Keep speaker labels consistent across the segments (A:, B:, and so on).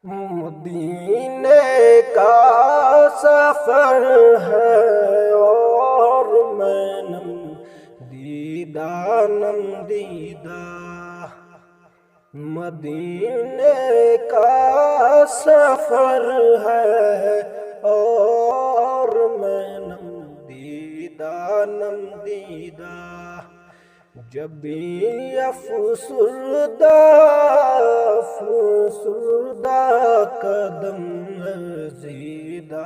A: مدینے کا سفر ہے اور میں نم دیدہ مدینے کا سفر ہے اور میں نم دیدہ جب بھی افسردہ قدم لرزیدہ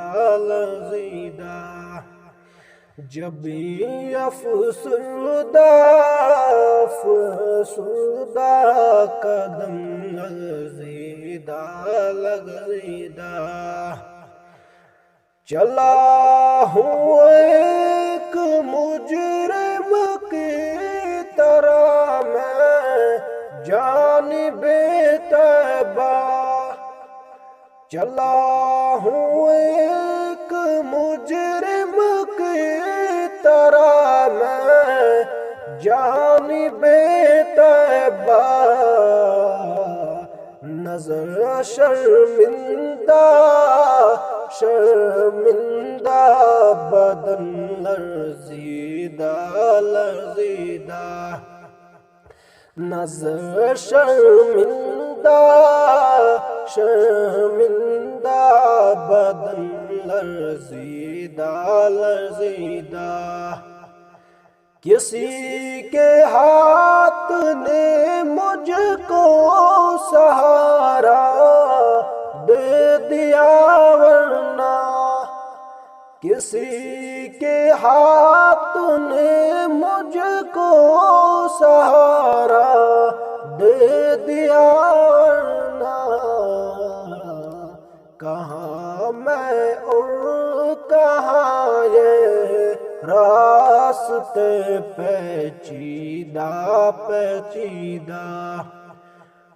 A: جب بھی افسردہ قدم لرزیدہ چلا ہوں ایک مجرم کی طرح میں جانب طیبہ چلا ہوں ایک مجرم کی طرح میں جانب طیبہ نظر شرمندہ بدن لرزیدہ نظر شرمندہ بدن لرزیدہ کسی کے ہاتھ نے مجھ کو سہارا دے دیا ورنہ کسی کے ہاتھ نے مجھ کو سہارا دے دیا ورنہ کہاں میں اور کہاں یہ راستے پیچیدہ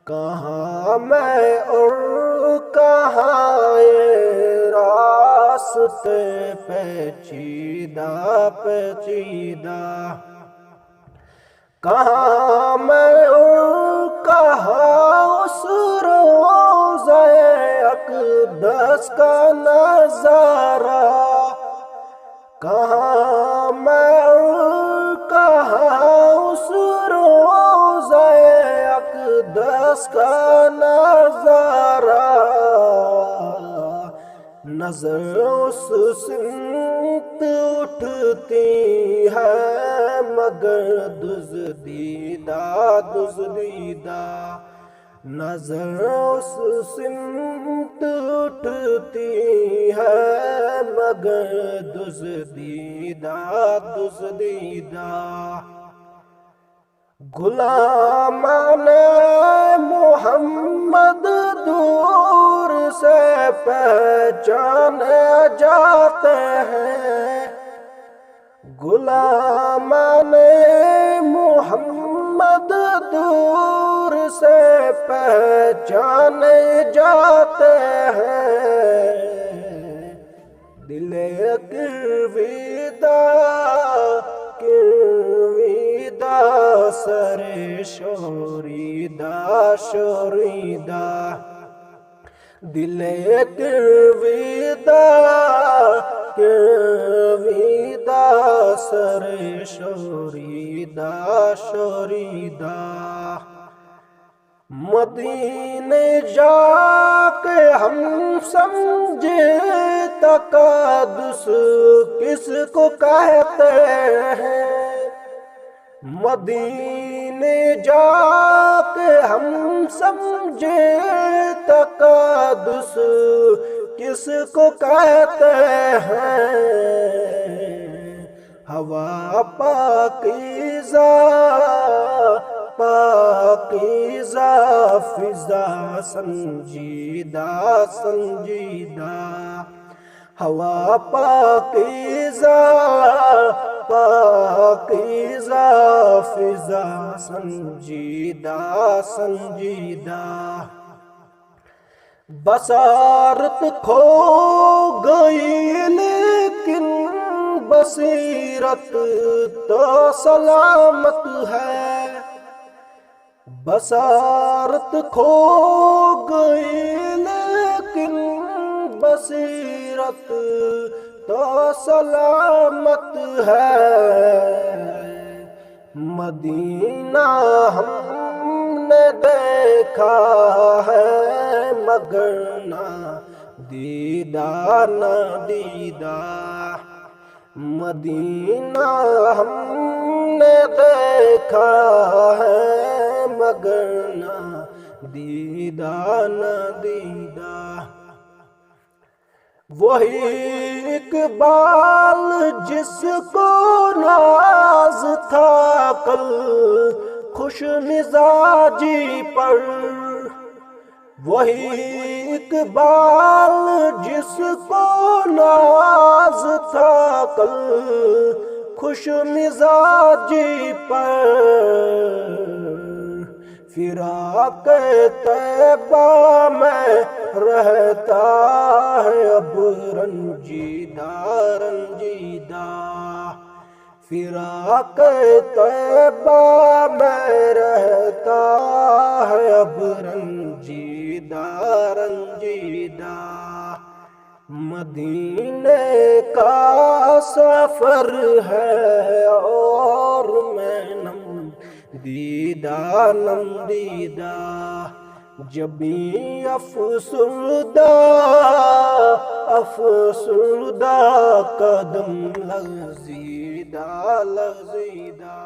A: کہاں میں اور کہاں یہ راستے پیچیدہ کہاں میں اور کہاں اس روضہ اقدس کا نظارہ کہاں میں اور کہاں اس روضہ اقدس کا نظارہ نظر اس سمت اٹھتی ہے مگر دزدیدہ نظر اس سمت اٹھتی ہے مگر دزدیدہ غلامان محمد دور سے پہچانے جاتے ہیں غلامان محمد دور سے پہچانے جاتے ہیں دل گرویدہ سر شوریدہ دل گرویدہ سر شوریدہ مدینے جا کے ہم سمجھے تقدس کس کو کہتے ہیں مدینے جا کے ہم سمجھے تقدس کس کو کہتے ہیں ہوا پاکیزہ فضا سنجیدہ ہوا پاکیزہ فضا سنجیدہ بصارت کھو گئی لیکن بصیرت تو سلامت ہے بصارت کھو گئی بصیرت تو سلامت ہے، مدینہ ہم نے دیکھا ہے مگر نہ دیدہ نہ دیدہ، مدینہ ہم نے دیکھا ہے مگر نہ دیدہ نہ دیدہ۔ وہی اقبال جس کو ناز تھا کل خوش مزاجی پر، وہی اقبال جس کو ناز تھا کل خوش مزاجی پر، فراق طیبہ میں رہتا ہے اب رنجیدہ رنجیدہ، فراق طیبہ میں رہتا ہے اب رنجیدہ رنجیدہ۔ مدینے کا سفر ہے اور میں نم دیدہ نم دیدہ، جبیں افسردہ افسردہ قدم لغزیدہ لغزیدہ۔